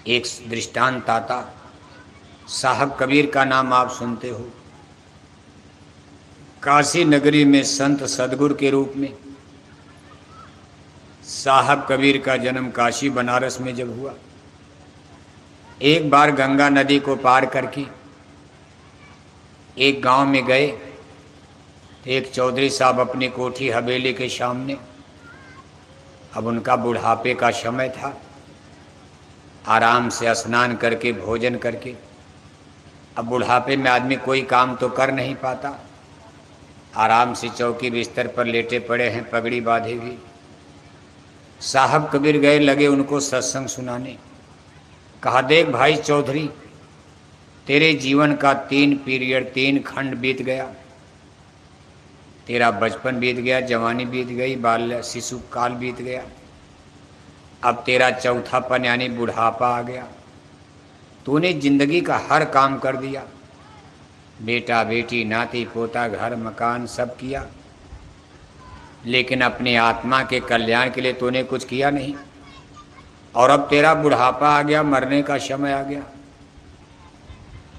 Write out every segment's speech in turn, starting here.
एक दृष्टांत आता, साहब कबीर का नाम आप सुनते हो। काशी नगरी में संत सदगुरु के रूप में साहब कबीर का जन्म काशी बनारस में जब हुआ, एक बार गंगा नदी को पार करके एक गांव में गए। एक चौधरी साहब अपनी कोठी हवेली के सामने, अब उनका बुढ़ापे का समय था, आराम से स्नान करके भोजन करके, अब बुढ़ापे में आदमी कोई काम तो कर नहीं पाता, आराम से चौकी बिस्तर पर लेटे पड़े हैं, पगड़ी बांधे हुई। साहब कबीर गए, लगे उनको सत्संग सुनाने। कहा, देख भाई चौधरी, तेरे जीवन का 3 पीरियड 3 खंड बीत गया। तेरा बचपन बीत गया, जवानी बीत गई, बाल शिशु काल बीत गया, अब तेरा चौथापन यानी बुढ़ापा आ गया। तूने जिंदगी का हर काम कर दिया, बेटा बेटी नाती पोता घर मकान सब किया, लेकिन अपनी आत्मा के कल्याण के लिए तूने कुछ किया नहीं। और अब तेरा बुढ़ापा आ गया, मरने का समय आ गया।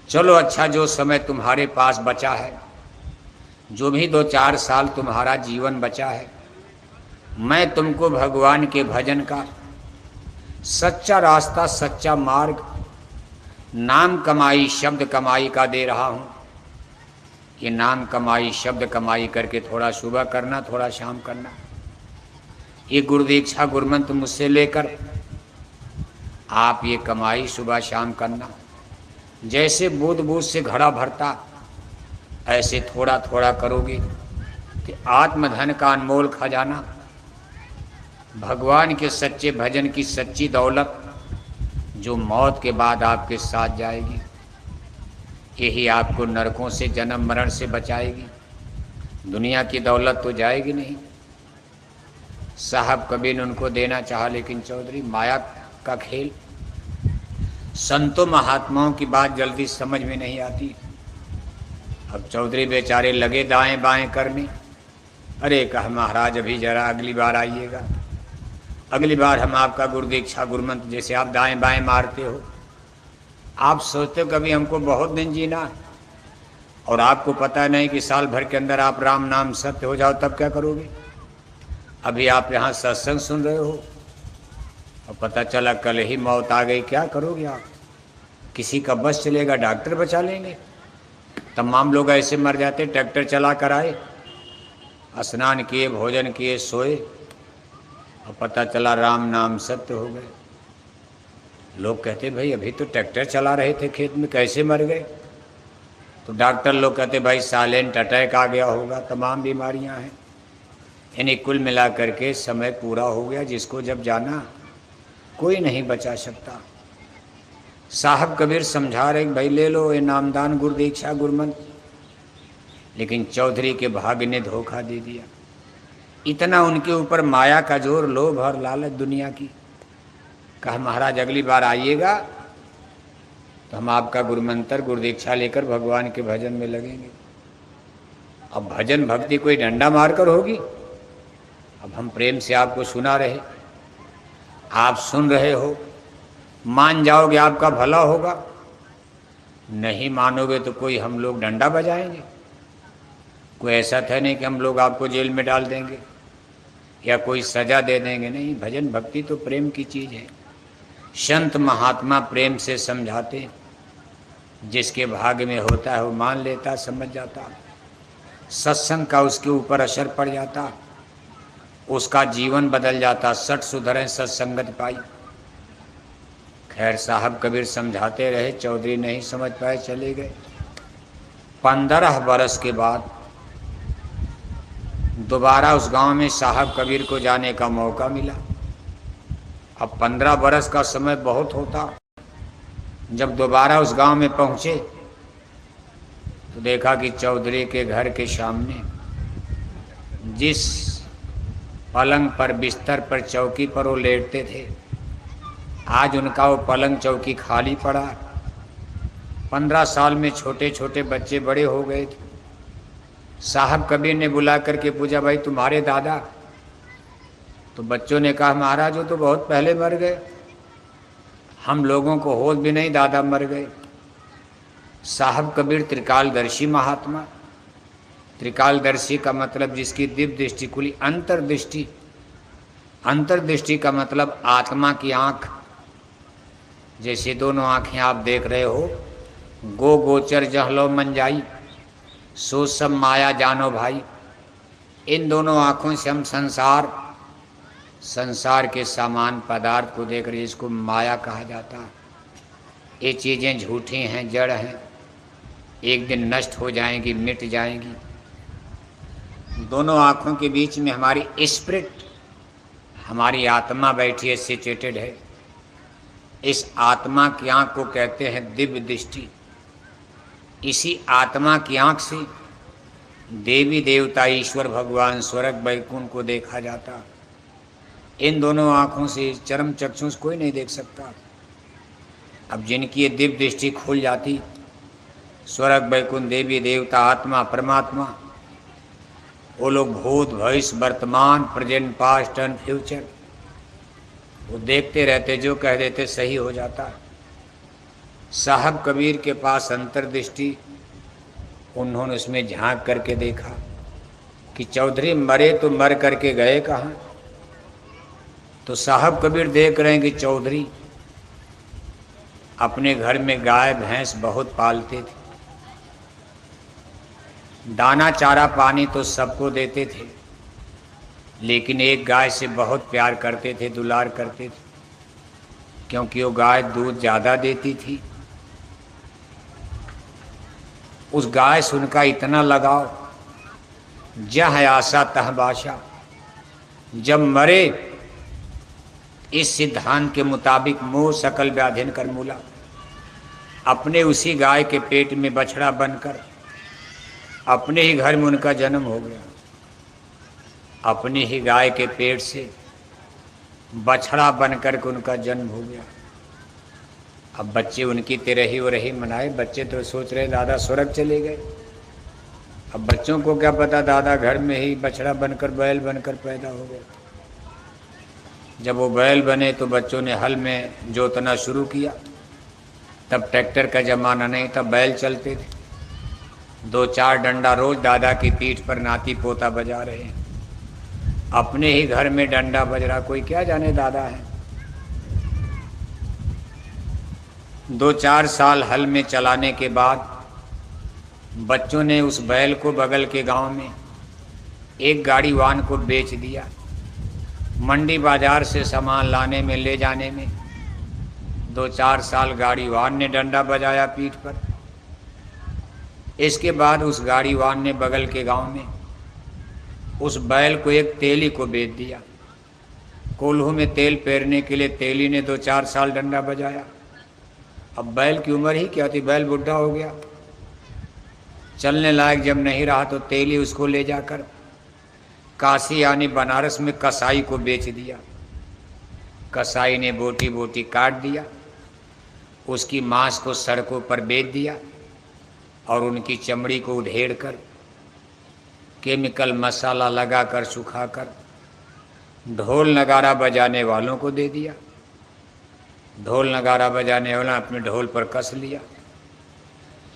चलो अच्छा, जो समय तुम्हारे पास बचा है, जो भी 2-4 साल तुम्हारा जीवन बचा है, मैं तुमको भगवान के भजन का सच्चा रास्ता, सच्चा मार्ग, नाम कमाई शब्द कमाई का दे रहा हूं। ये नाम कमाई शब्द कमाई करके थोड़ा सुबह करना, थोड़ा शाम करना। ये गुरु दीक्षा गुरुमंत्र मुझसे लेकर आप ये कमाई सुबह शाम करना। जैसे बूंद बूंद से घड़ा भरता, ऐसे थोड़ा थोड़ा करोगे कि आत्मधन का अनमोल खजाना, भगवान के सच्चे भजन की सच्ची दौलत, जो मौत के बाद आपके साथ जाएगी, यही आपको नरकों से, जन्म मरण से बचाएगी। दुनिया की दौलत तो जाएगी नहीं। साहब कबीर ने उनको देना चाहा, लेकिन चौधरी माया का खेल, संतों महात्माओं की बात जल्दी समझ में नहीं आती। अब चौधरी बेचारे लगे दाएं बाएं करने। अरे कहा, महाराज अभी जरा अगली बार आइएगा, अगली बार हम आपका गुरु दीक्षा गुरुमंत्र, जैसे आप दाएं बाएं मारते हो, आप सोचते हो कभी हमको बहुत दिन जीना है, और आपको पता नहीं कि साल भर के अंदर आप राम नाम सत्य हो जाओ, तब क्या करोगे। अभी आप यहाँ सत्संग सुन रहे हो और पता चला कल ही मौत आ गई, क्या करोगे आप। किसी का बस चलेगा, डॉक्टर बचा लेंगे। तमाम लोग ऐसे मर जाते, ट्रैक्टर चला कर आए, स्नान किए, भोजन किए, सोए, और पता चला राम नाम सत्य हो गए। लोग कहते भाई अभी तो ट्रैक्टर चला रहे थे खेत में, कैसे मर गए। तो डॉक्टर लोग कहते भाई साइलेंट अटैक आ गया होगा, तमाम बीमारियां हैं। यानी कुल मिला करके समय पूरा हो गया, जिसको जब जाना कोई नहीं बचा सकता। साहब कबीर समझा रहे भाई ले लो ये नामदान गुरु दीक्षा गुरुमंत्र, लेकिन चौधरी के भाग्य ने धोखा दे दिया। इतना उनके ऊपर माया का जोर, लोभ और लालच दुनिया की। कहा, महाराज अगली बार आइएगा तो हम आपका गुरुमंत्र गुरु दीक्षा लेकर भगवान के भजन में लगेंगे। अब भजन भक्ति कोई डंडा मारकर होगी। अब हम प्रेम से आपको सुना रहे, आप सुन रहे हो, मान जाओगे आपका भला होगा, नहीं मानोगे तो कोई हम लोग डंडा बजाएंगे। कोई ऐसा था नहीं कि हम लोग आपको जेल में डाल देंगे या कोई सजा दे देंगे, नहीं। भजन भक्ति तो प्रेम की चीज़ है। संत महात्मा प्रेम से समझाते, जिसके भाग्य में होता है वो मान लेता, समझ जाता, सत्संग का उसके ऊपर असर पड़ जाता, उसका जीवन बदल जाता। 60 सुधरे सत्संगत पाई। खैर साहब कबीर समझाते रहे, चौधरी नहीं समझ पाए, चले गए। 15 बरस के बाद दोबारा उस गांव में साहब कबीर को जाने का मौका मिला। अब 15 बरस का समय बहुत होता। जब दोबारा उस गांव में पहुंचे तो देखा कि चौधरी के घर के सामने जिस पलंग पर, बिस्तर पर, चौकी पर वो लेटते थे, आज उनका वो पलंग चौकी खाली पड़ा। 15 साल में छोटे छोटे बच्चे बड़े हो गए थे। साहब कबीर ने बुला करके पूछा, भाई तुम्हारे दादा? तो बच्चों ने कहा, महाराज वो तो बहुत पहले मर गए। हम लोगों को होश भी नहीं, दादा मर गए। साहब कबीर त्रिकालदर्शी महात्मा। त्रिकालदर्शी का मतलब जिसकी दिव्य दृष्टि खुली, अंतर्दृष्टि। अंतर्दृष्टि का मतलब आत्मा की आंख। जैसे दोनों आंखें आप देख रहे हो, गो गोचर जहलो मन जाई, सो सब माया जानो भाई। इन दोनों आंखों से हम संसार के सामान पदार्थ को देख रहे हैं, इसको माया कहा जाता है। ये चीज़ें झूठी हैं, जड़ हैं, एक दिन नष्ट हो जाएंगी, मिट जाएंगी। दोनों आंखों के बीच में हमारी स्पिरिट, हमारी आत्मा बैठी है, सिचुएटेड है। इस आत्मा की आंख को कहते हैं दिव्य दृष्टि। इसी आत्मा की आंख से देवी देवता, ईश्वर भगवान, स्वर्ग वैकुंठ को देखा जाता। इन दोनों आंखों से चरम चक्षुष कोई नहीं देख सकता। अब जिनकी ये दिव्य दृष्टि खुल जाती, स्वर्ग वैकुंठ, देवी देवता, आत्मा, परमात्मा, वो लोग भूत भविष्य वर्तमान, प्रेजेंट, पास्ट एंड फ्यूचर वो देखते रहते, जो कह देते सही हो जाता। साहब कबीर के पास अंतर्दृष्टि, उन्होंने उसमें झांक करके देखा कि चौधरी मरे तो मर करके गए कहाँ। तो साहब कबीर देख रहे हैं कि चौधरी अपने घर में गाय भैंस बहुत पालते थे, दाना चारा पानी तो सबको देते थे, लेकिन एक गाय से बहुत प्यार करते थे, दुलार करते थे, क्योंकि वो गाय दूध ज़्यादा देती थी। उस गाय से उनका इतना लगाव, जह आशा तह बाशा। जब मरे, इस सिद्धांत के मुताबिक मोह सकल व्याधिन कर मूला, अपने उसी गाय के पेट में बछड़ा बनकर अपने ही घर में उनका जन्म हो गया। अपनी ही गाय के पेट से बछड़ा बनकर के उनका जन्म हो गया। अब बच्चे उनकी तेरही और रही मनाए। बच्चे तो सोच रहे दादा स्वर्ग चले गए। अब बच्चों को क्या पता दादा घर में ही बछड़ा बनकर, बैल बनकर पैदा हो गया। जब वो बैल बने तो बच्चों ने हल में जोतना शुरू किया। तब ट्रैक्टर का जमाना नहीं था, बैल चलते थे। 2-4 डंडा रोज दादा की पीठ पर नाती पोता बजा रहे हैं। अपने ही घर में डंडा बज रहा, कोई क्या जाने दादा है। 2-4 साल हल में चलाने के बाद बच्चों ने उस बैल को बगल के गांव में एक गाड़ी वाहन को बेच दिया। मंडी बाजार से सामान लाने में, ले जाने में 2-4 साल गाड़ी वाहन ने डंडा बजाया पीठ पर। इसके बाद उस गाड़ी वाहन ने बगल के गांव में उस बैल को एक तेली को बेच दिया। कोल्हू में तेल पेरने के लिए तेली ने 2-4 साल डंडा बजाया। अब बैल की उम्र ही क्या थी, बैल बुढ़ा हो गया, चलने लायक जब नहीं रहा तो तेली उसको ले जाकर काशी यानी बनारस में कसाई को बेच दिया। कसाई ने बोटी बोटी काट दिया, उसकी मांस को सड़कों पर बेच दिया और उनकी चमड़ी को उधेड़ कर केमिकल मसाला लगाकर सुखाकर ढोल नगारा बजाने वालों को दे दिया। ढोल नगारा बजाने वाला अपने ढोल पर कस लिया।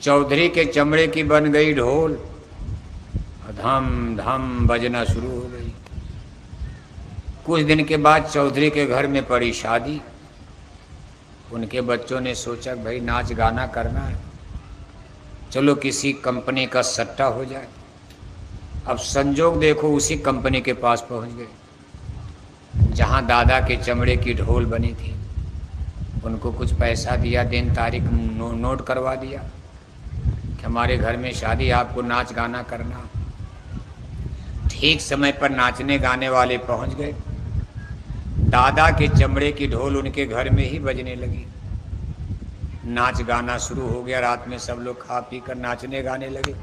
चौधरी के चमड़े की बन गई ढोल, धम धम बजना शुरू हो गई। कुछ दिन के बाद चौधरी के घर में पड़ी शादी। उनके बच्चों ने सोचा भाई नाच गाना करना है, चलो किसी कंपनी का सट्टा हो जाए। अब संजोग देखो उसी कंपनी के पास पहुंच गए जहां दादा के चमड़े की ढोल बनी थी। उनको कुछ पैसा दिया, दिन तारीख नोट करवा दिया कि हमारे घर में शादी, आपको नाच गाना करना। ठीक समय पर नाचने गाने वाले पहुंच गए। दादा के चमड़े की ढोल उनके घर में ही बजने लगी। नाच गाना शुरू हो गया। रात में सब लोग खा पी कर नाचने गाने लगे।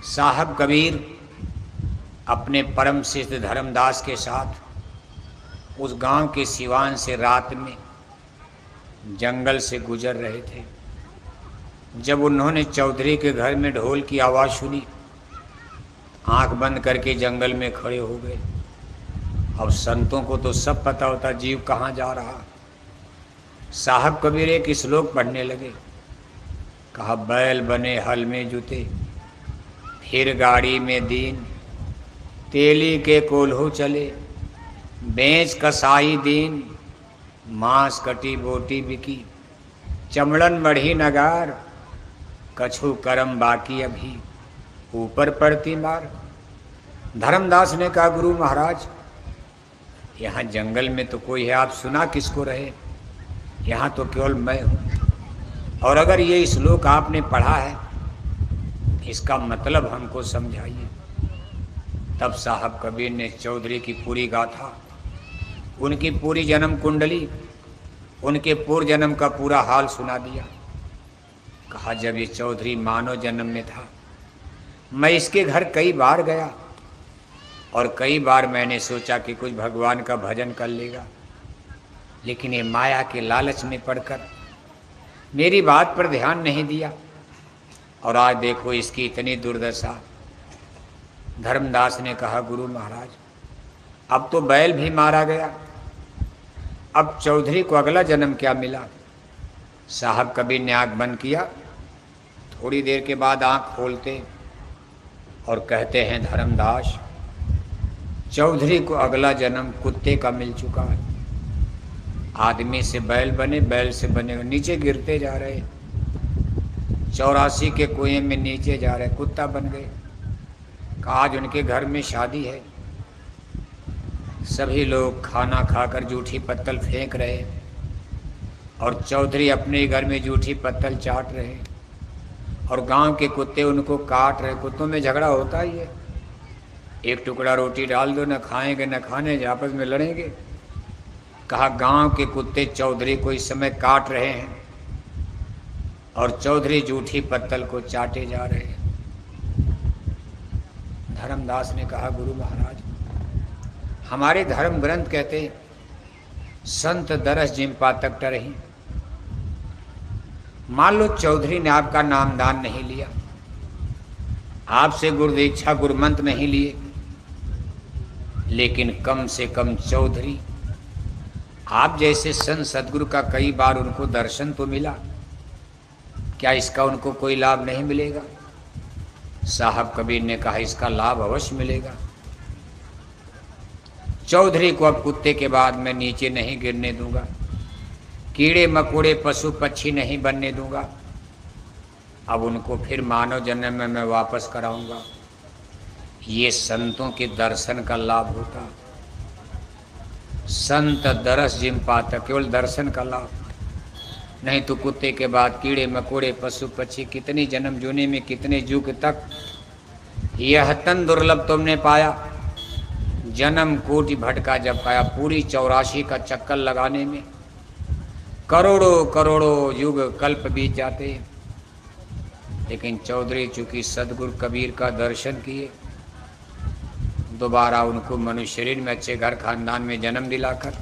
साहब कबीर अपने परम सिद्ध धर्मदास के साथ उस गांव के सिवान से रात में जंगल से गुजर रहे थे। जब उन्होंने चौधरी के घर में ढोल की आवाज़ सुनी, आंख बंद करके जंगल में खड़े हो गए। अब संतों को तो सब पता होता जीव कहाँ जा रहा। साहब कबीर एक श्लोक पढ़ने लगे। कहा बैल बने हल में जुते, फिर गाड़ी में दीन, तेली के कोल्हू चले, बेच कसाई दीन, मांस कटी बोटी बिकी, चमड़न बढ़ी नगार, कछु करम बाकी अभी, ऊपर पड़ती मार। धर्मदास ने कहा गुरु महाराज, यहाँ जंगल में तो कोई है, आप सुना किसको रहे, यहाँ तो केवल मैं हूँ। और अगर ये श्लोक आपने पढ़ा है, इसका मतलब हमको समझाइए। तब साहब कबीर ने चौधरी की पूरी गाथा, उनकी पूरी जन्म कुंडली, उनके पूर्व जन्म का पूरा हाल सुना दिया। कहा जब ये चौधरी मानव जन्म में था, मैं इसके घर कई बार गया और कई बार मैंने सोचा कि कुछ भगवान का भजन कर लेगा, लेकिन ये माया के लालच में पड़कर मेरी बात पर ध्यान नहीं दिया, और आज देखो इसकी इतनी दुर्दशा। धर्मदास ने कहा गुरु महाराज, अब तो बैल भी मारा गया, अब चौधरी को अगला जन्म क्या मिला। साहब कबीर ने आंख बंद किया, थोड़ी देर के बाद आंख खोलते और कहते हैं धर्मदास, चौधरी को अगला जन्म कुत्ते का मिल चुका है। आदमी से बैल बने, बैल से बने नीचे गिरते जा रहे, 84 के कुएं में नीचे जा रहे, कुत्ता बन गए। कहा आज उनके घर में शादी है, सभी लोग खाना खाकर जूठी पत्तल फेंक रहे और चौधरी अपने घर में जूठी पत्तल चाट रहे और गांव के कुत्ते उनको काट रहे। कुत्तों में झगड़ा होता ही है, एक टुकड़ा रोटी डाल दो, न खाएंगे न खाने, आपस में लड़ेंगे। कहा गांव के कुत्ते चौधरी को इस समय काट रहे हैं और चौधरी जूठी पत्तल को चाटे जा रहे हैं। धर्मदास ने कहा गुरु महाराज, हमारे धर्म ग्रंथ कहते हैं संत दरस जिम पातक टरही। मान लो चौधरी ने आपका नामदान नहीं लिया, आपसे गुरु दीक्षा गुरुमंत्र नहीं लिए, लेकिन कम से कम चौधरी आप जैसे संत सदगुरु का कई बार उनको दर्शन तो मिला, क्या इसका उनको कोई लाभ नहीं मिलेगा। साहब कबीर ने कहा इसका लाभ अवश्य मिलेगा। चौधरी को अब कुत्ते के बाद मैं नीचे नहीं गिरने दूंगा, कीड़े मकोड़े पशु पक्षी नहीं बनने दूंगा, अब उनको फिर मानव जन्म में मैं वापस कराऊंगा। ये संतों के दर्शन का लाभ होता। संत दरस जिम पाता, केवल दर्शन का लाभ, नहीं तो कुत्ते के बाद कीड़े मकोड़े पशु पक्षी कितने जन्म जूने में कितने युग तक। यह तन दुर्लभ तुमने पाया, जन्म कोटि भटका जब पाया। पूरी 84 का चक्कर लगाने में करोड़ों करोड़ों युग कल्प बीत जाते हैं, लेकिन चौधरी चूंकि सदगुरु कबीर का दर्शन किए, दोबारा उनको मनुष्य शरीर में अच्छे घर खानदान में जन्म दिलाकर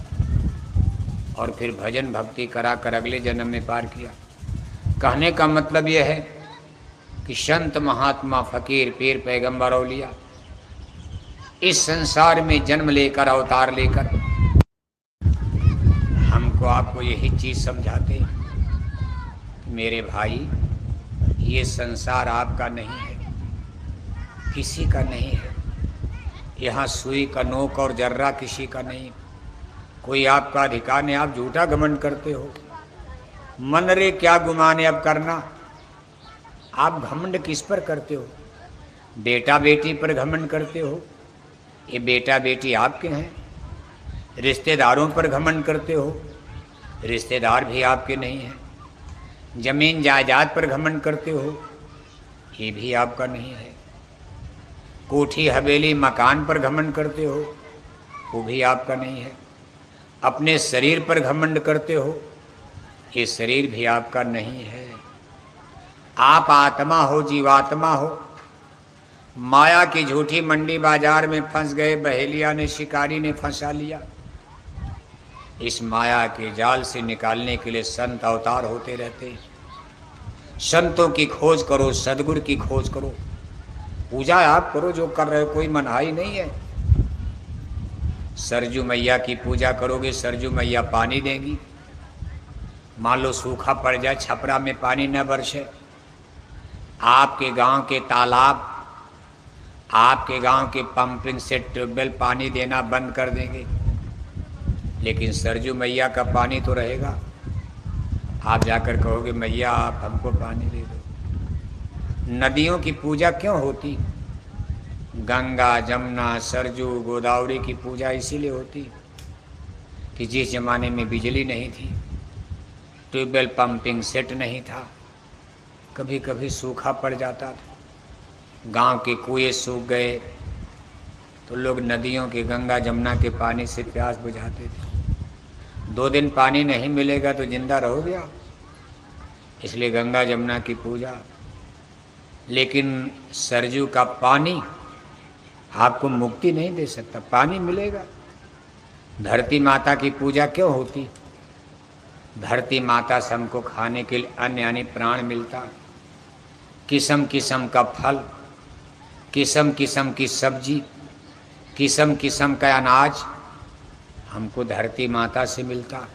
और फिर भजन भक्ति कराकर अगले जन्म में पार किया। कहने का मतलब यह है कि संत महात्मा फकीर पीर पैगंबर औलिया इस संसार में जन्म लेकर अवतार लेकर हमको आपको यही चीज समझाते हैं, मेरे भाई ये संसार आपका नहीं है, किसी का नहीं है। यहाँ सुई का नोक और जर्रा किसी का नहीं, कोई आपका अधिकार नहीं। आप झूठा घमंड करते हो, मन रे क्या गुमाने अब करना। आप घमंड किस पर करते हो? बेटा बेटी पर घमंड करते हो, ये बेटा बेटी आपके हैं। रिश्तेदारों पर घमंड करते हो, रिश्तेदार भी आपके नहीं हैं। जमीन जायदाद पर घमंड करते हो, ये भी आपका नहीं है। कोठी हवेली मकान पर घमंड करते हो, वो भी आपका नहीं है। अपने शरीर पर घमंड करते हो, ये शरीर भी आपका नहीं है। आप आत्मा हो, जीवात्मा हो। माया की झूठी मंडी बाजार में फंस गए, बहेलिया ने शिकारी ने फंसा लिया। इस माया के जाल से निकालने के लिए संत अवतार होते रहते हैं। संतों की खोज करो, सदगुरु की खोज करो, पूजा आप करो जो कर रहे हो, कोई मनाही नहीं है। सरजू मैया की पूजा करोगे, सरजू मैया पानी देंगी। मान लो सूखा पड़ जाए, छपरा में पानी न बरसे, आपके गांव के तालाब, आपके गांव के पंपिंग सेट, ट्यूबवेल पानी देना बंद कर देंगे, लेकिन सरजू मैया का पानी तो रहेगा। आप जाकर कहोगे मैया आप हमको पानी दे दो। नदियों की पूजा क्यों होती? गंगा, जमुना, सरजू, गोदावरी की पूजा इसीलिए होती कि जिस जमाने में बिजली नहीं थी, ट्यूबवेल पंपिंग सेट नहीं था, कभी कभी सूखा पड़ जाता था, गांव के कुएं सूख गए तो लोग नदियों के, गंगा जमुना के पानी से प्यास बुझाते थे। 2 दिन पानी नहीं मिलेगा तो जिंदा रहोगे आप, इसलिए गंगा जमुना की पूजा। लेकिन सरजू का पानी आपको मुक्ति नहीं दे सकता, पानी मिलेगा। धरती माता की पूजा क्यों होती? धरती माता से हमको खाने के लिए अन्न यानी प्राण मिलता, किस्म किस्म का फल, किस्म किस्म की सब्जी, किस्म किस्म का अनाज हमको धरती माता से मिलता।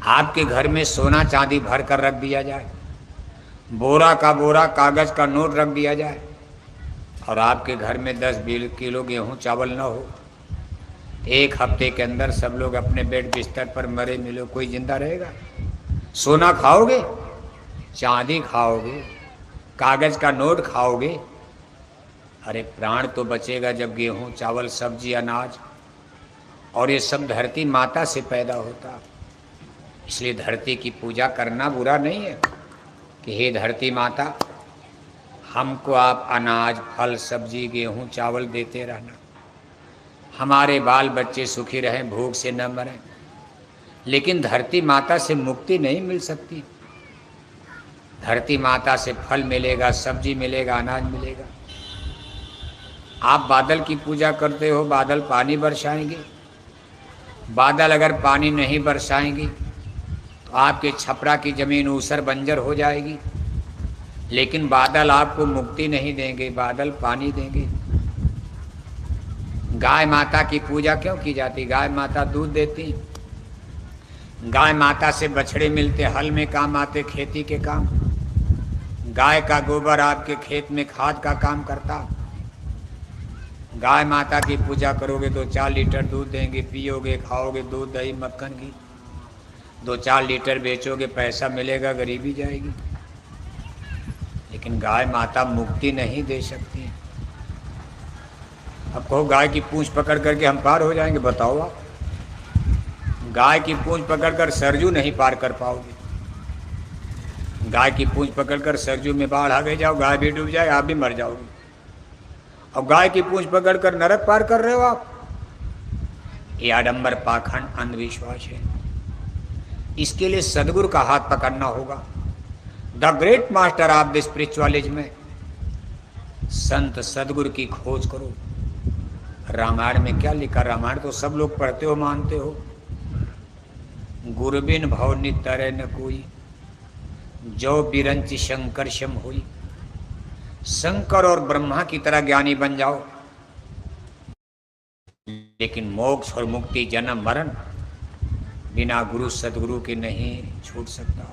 आपके घर में सोना चांदी भर कर रख दिया जाए, बोरा का बोरा कागज का नोट रख दिया जाए, और आपके घर में 10-20 किलो गेहूं चावल न हो, 1 हफ्ते के अंदर सब लोग अपने बेड बिस्तर पर मरे मिलो, कोई जिंदा रहेगा? सोना खाओगे, चांदी खाओगे, कागज का नोट खाओगे, अरे प्राण तो बचेगा जब गेहूं चावल सब्जी अनाज, और ये सब धरती माता से पैदा होता। इसलिए धरती की पूजा करना बुरा नहीं है कि हे धरती माता हमको आप अनाज फल सब्जी गेहूं चावल देते रहना, हमारे बाल बच्चे सुखी रहें, भूख से न मरें। लेकिन धरती माता से मुक्ति नहीं मिल सकती। धरती माता से फल मिलेगा, सब्जी मिलेगा, अनाज मिलेगा। आप बादल की पूजा करते हो, बादल पानी बरसाएंगे। बादल अगर पानी नहीं बरसाएंगी तो आपके छपरा की जमीन ऊसर बंजर हो जाएगी। लेकिन बादल आपको मुक्ति नहीं देंगे, बादल पानी देंगे। गाय माता की पूजा क्यों की जाती? गाय माता दूध देती, गाय माता से बछड़े मिलते, हल में काम आते, खेती के काम। गाय का गोबर आपके खेत में खाद का काम करता। गाय माता की पूजा करोगे तो 4 लीटर दूध देंगे, पियोगे, खाओगे दूध दही मक्खन घी, 2-4 लीटर बेचोगे, पैसा मिलेगा, गरीबी जाएगी। लेकिन गाय माता मुक्ति नहीं दे सकती। अब कहो गाय की पूंछ पकड़ करके हम पार हो जाएंगे, बताओ आप? गाय की पूंछ पकड़कर सरजू नहीं पार कर पाओगे। गाय की पूंछ पकड़कर सरजू में बाढ़ आ गई, जाओ गाय भी डूब जाए, आप भी मर जाओगे। और गाय की पूंछ पकड़कर नरक पार कर रहे हो आप, ये आडंबर पाखंड अंधविश्वास है। इसके लिए सदगुरु का हाथ पकड़ना होगा। The great master of the spiritualism में संत सदगुरु की खोज करो। रामायण में क्या लिखा? रामायण तो सब लोग पढ़ते हो, मानते हो। गुरबिन भव नितरे न कोई, जो बिरंच शंकर शम हुई। शंकर और ब्रह्मा की तरह ज्ञानी बन जाओ, लेकिन मोक्ष और मुक्ति जन्म मरण बिना गुरु सदगुरु के नहीं छूट सकता।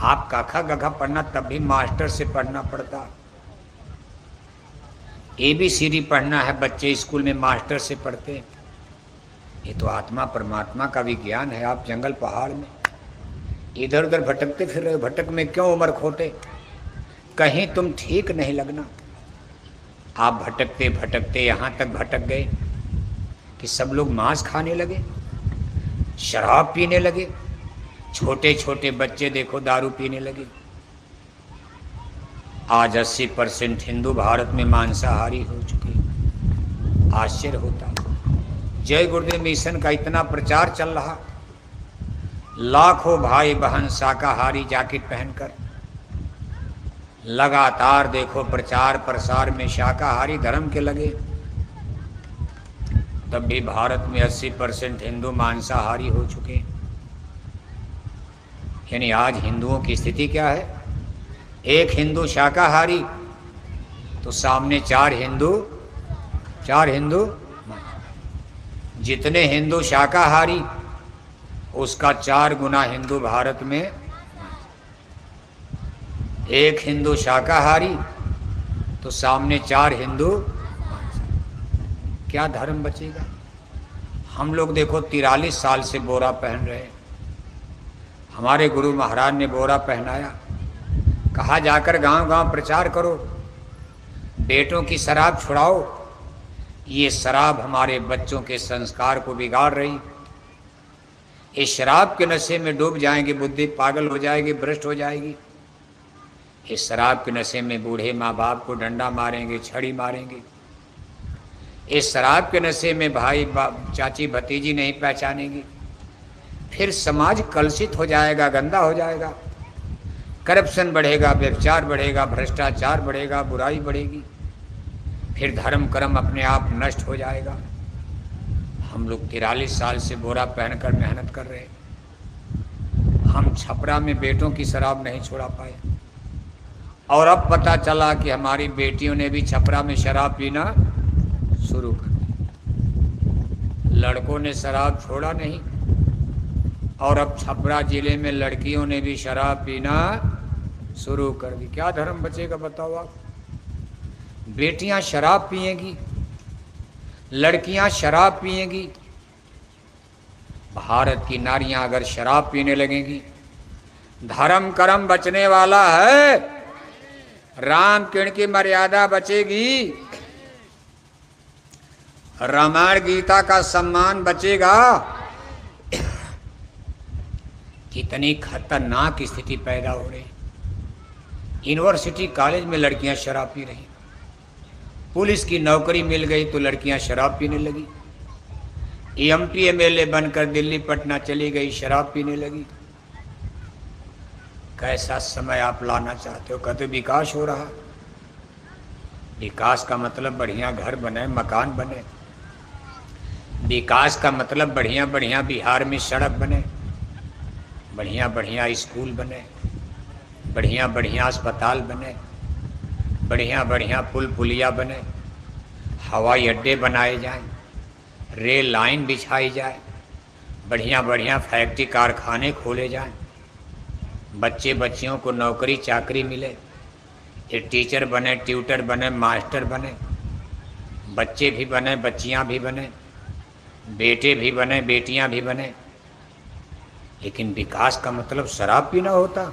आप काखा गखा पढ़ना तब भी मास्टर से पढ़ना पड़ता। ABCD पढ़ना है, बच्चे स्कूल में मास्टर से पढ़ते। ये तो आत्मा परमात्मा का विज्ञान है। आप जंगल पहाड़ में इधर उधर भटकते फिर रहे हो। भटक में क्यों उम्र खोटे? कहीं तुम ठीक नहीं लगना। आप भटकते भटकते यहाँ तक भटक गए कि सब लोग मांस खाने लगे, शराब पीने लगे, छोटे छोटे बच्चे देखो दारू पीने लगे। आज 80% हिंदू भारत में मांसाहारी हो चुके। आश्चर्य होता। जय गुरुदेव मिशन का इतना प्रचार चल रहा, लाखों भाई बहन शाकाहारी जैकेट पहनकर लगातार देखो प्रचार प्रसार में शाकाहारी धर्म के लगे। तब भी भारत में 80% हिंदू मांसाहारी हो चुके। यानी आज हिंदुओं की स्थिति क्या है? एक हिंदू शाकाहारी तो सामने 4 हिंदू। जितने हिंदू शाकाहारी उसका 4 गुना हिंदू भारत में। एक हिंदू शाकाहारी तो सामने 4 हिंदू, क्या धर्म बचेगा? हम लोग देखो 43 साल से बोरा पहन रहे हैं। हमारे गुरु महाराज ने बोरा पहनाया, कहा जाकर गांव गांव प्रचार करो, बेटों की शराब छुड़ाओ। ये शराब हमारे बच्चों के संस्कार को बिगाड़ रही। इस शराब के नशे में डूब जाएंगे, बुद्धि पागल हो जाएगी, भ्रष्ट हो जाएगी। इस शराब के नशे में बूढ़े माँ बाप को डंडा मारेंगे, छड़ी मारेंगे। इस शराब के नशे में भाई चाची भतीजी नहीं पहचानेंगी। फिर समाज कलुषित हो जाएगा, गंदा हो जाएगा, करप्शन बढ़ेगा, व्यभिचार बढ़ेगा, भ्रष्टाचार बढ़ेगा, बुराई बढ़ेगी। फिर धर्म कर्म अपने आप नष्ट हो जाएगा। हम लोग 43 साल से बोरा पहनकर मेहनत कर रहे हैं। हम छपरा में बेटों की शराब नहीं छोड़ा पाए, और अब पता चला कि हमारी बेटियों ने भी छपरा में शराब पीना शुरू कर दी। लड़कों ने शराब छोड़ा नहीं, और अब छपरा जिले में लड़कियों ने भी शराब पीना शुरू कर दी। क्या धर्म बचेगा बताओ आप? बेटियां शराब पिएंगी, लड़कियां शराब पिएंगी। भारत की नारियां अगर शराब पीने लगेंगी, धर्म कर्म बचने वाला है? राम किण की मर्यादा बचेगी? रामायण गीता का सम्मान बचेगा? कितनी खतरनाक स्थिति पैदा हो रही। यूनिवर्सिटी कॉलेज में लड़कियां शराब पी रही, पुलिस की नौकरी मिल गई तो लड़कियां शराब पीने लगी, एमपी एमएलए बनकर दिल्ली पटना चली गई, शराब पीने लगी। कैसा समय आप लाना चाहते हो? कहते विकास हो रहा। विकास का मतलब बढ़िया घर बने, मकान बने। विकास का मतलब बढ़िया बढ़िया बिहार में सड़क बने, बढ़िया बढ़िया स्कूल बने, बढ़िया बढ़िया अस्पताल बने, बढ़िया बढ़िया पुल पुलिया बने, हवाई अड्डे बनाए जाएं, रेल लाइन बिछाई जाए, बढ़िया बढ़िया फैक्ट्री कारखाने खोले जाएं, बच्चे बच्चियों को नौकरी चाकरी मिले, ये टीचर बने, ट्यूटर बने, मास्टर बने, बच्चे भी बने, बच्चियां भी बने, बेटे भी बने, बेटियां भी बने। लेकिन विकास का मतलब शराब पीना होता?